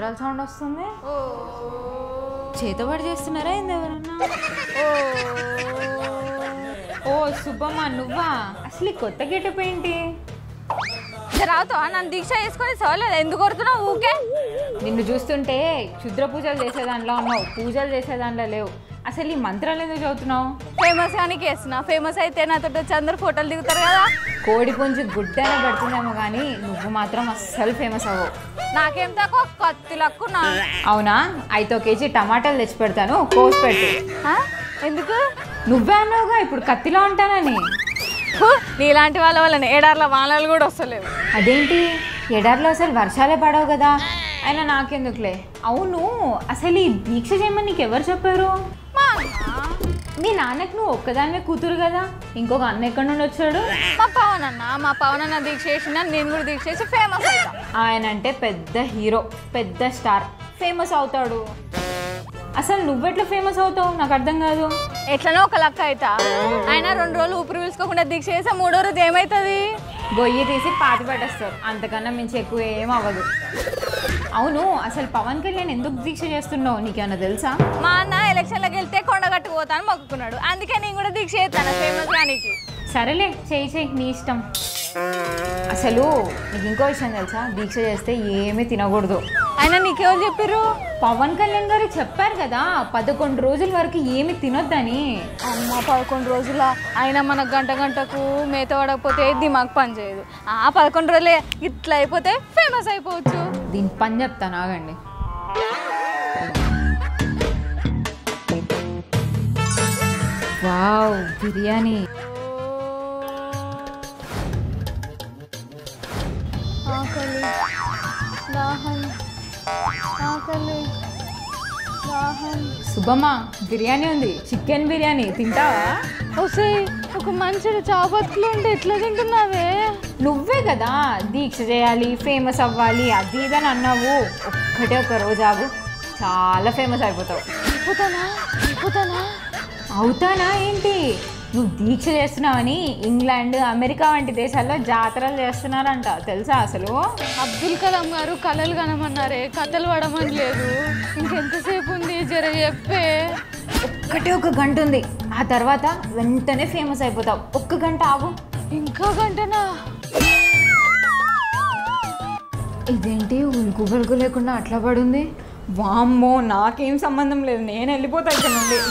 మంత్రాల సౌండ్ వస్తుంది. చేతబడి చేస్తున్నారా ఏంది ఎవరన్నా? ఓ సుబ్బమ్మ నువ్వా? అసలు కొత్త గెటప్ ఏంటి? రావుతావా? నన్ను దీక్ష చేసుకొని సోలేదు ఎందుకు కొడుతున్నావు ఊకే? నిన్ను చూస్తుంటే క్షుద్ర పూజలు చేసేదానిలో ఉన్నావు, పూజలు చేసేదానిలో లేవు. అసలు ఈ మంత్రాలు ఎందుకు చదువుతున్నావు? ఫేమస్ కానీ వేస్తున్నా. ఫేమస్ అయితే నాతో వచ్చి అందరు ఫోటోలు దిగుతారు కదా. కోడి పుంజు గుడ్డనే పడుతుందేమో కానీ నువ్వు మాత్రం అస్సలు ఫేమస్ అవ్వవు. నాకేం తక్కువ కత్తి లక్కున్నా. అవునా? అయితే ఒక కేజీ టమాటాలు తెచ్చి పెడతాను, కోసి పెట్టు. ఎందుకు? నువ్వే అన్నావుగా ఇప్పుడు కత్తిలో ఉంటానని. నీలాంటి వాళ్ళ వల్ల ఏడార్ల వానలు కూడా వస్తలేవు. అదేంటి ఎడార్లో అసలు వర్షాలే పడవు కదా? అయినా నాకెందుకులే. అవును, అసలు ఈ దీక్ష చేయమని నీకు ఎవరు చెప్పారు? మీ నాన్నకు నువ్వు ఒక్కదానివే కూతురు కదా, ఇంకొక అన్న ఎక్కడి నుండి వచ్చాడు? మా పవన్ అన్న దీక్ష చేసిన నేను కూడా దీక్ష చేసి ఫేమస్ అవుతా. ఆయన అంటే పెద్ద హీరో, పెద్ద స్టార్, ఫేమస్ అవుతాడు. అసలు నువ్వెట్లా ఫేమస్ అవుతావు నాకు అర్థం కాదు. ఎట్లనో ఒక లక్క అవుతా. ఆయన 2 రోజులు ఊపిరి పీల్చుకోకుండా దీక్ష చేస్తే 3వ రోజు ఏమవుతుంది? గొయ్యి తీసి పాతి పెట్టేస్తారు, అంతకన్నా మించి ఎక్కువ ఏం అవ్వదు. అవును, అసలు పవన్ కళ్యాణ్ ఎందుకు దీక్ష చేస్తున్నావు నీకేమన్నా తెలుసా? మా అన్న ఎలక్షన్లకు వెళ్తే కొండగట్టు పోతాను మొక్కుకున్నాడు, అందుకే నేను కూడా దీక్ష చేస్తాను ఫేమస్ గానికి. సరేలే, చేయి నీ ఇష్టం. అసలు నీకు ఇంకో విషయం తెలుసా? దీక్ష చేస్తే ఏమీ తినకూడదు. అయినా నీకెవరు చెప్పారు? పవన్ కళ్యాణ్ గారు చెప్పారు కదా 11 రోజుల వరకు ఏమి తినొద్దని. అమ్మ 11 రోజుల అయినా మనకు గంటకు మేత పడకపోతే దిమాగ్ పని చేయదు. 11 రోజులే ఇట్లా అయిపోతే ఫేమస్ అయిపోవచ్చు. దీని పని చెప్తాను ఆగండి. వావ్, బిర్యానీ. ఆకలి దాహం ఆకలి దాహం. సుబ్బమ్మ, బిర్యానీ ఉంది, చికెన్ బిర్యానీ తింటావా? వస్తే ఒక మంచి చాపత్తులు ఉంటే ఎట్లా తింటున్నావే? నువ్వే కదా దీక్ష చేయాలి, ఫేమస్ అవ్వాలి అది ఇదని అన్నావు. ఒక్కటే ఒక రోజు ఆగు, చాలా ఫేమస్ అయిపోతావు. అవుతానా ఏంటి? నువ్వు దీక్ష చేస్తున్నావని ఇంగ్లాండ్, అమెరికా వంటి దేశాల్లో జాతరలు చేస్తున్నారంట, తెలుసా అసలు? అబ్దుల్ కలాం గారు కళలు కనమన్నారే, కథలు పడమని లేదు. ఇంకెంతసేపు ఉంది జర చెప్పే. ఒక్కటే ఒక గంట ఉంది, ఆ తర్వాత వెంటనే ఫేమస్ అయిపోతావు. ఒక్క గంట ఆగు. ఇంకా గంటనా? ఇదేంటి ఉలుకు పలుకు లేకుండా అట్లా పడుంది? వామ్మో, నాకేం సంబంధం లేదు, నేను వెళ్ళిపోతా ఇక్కడ నుండి.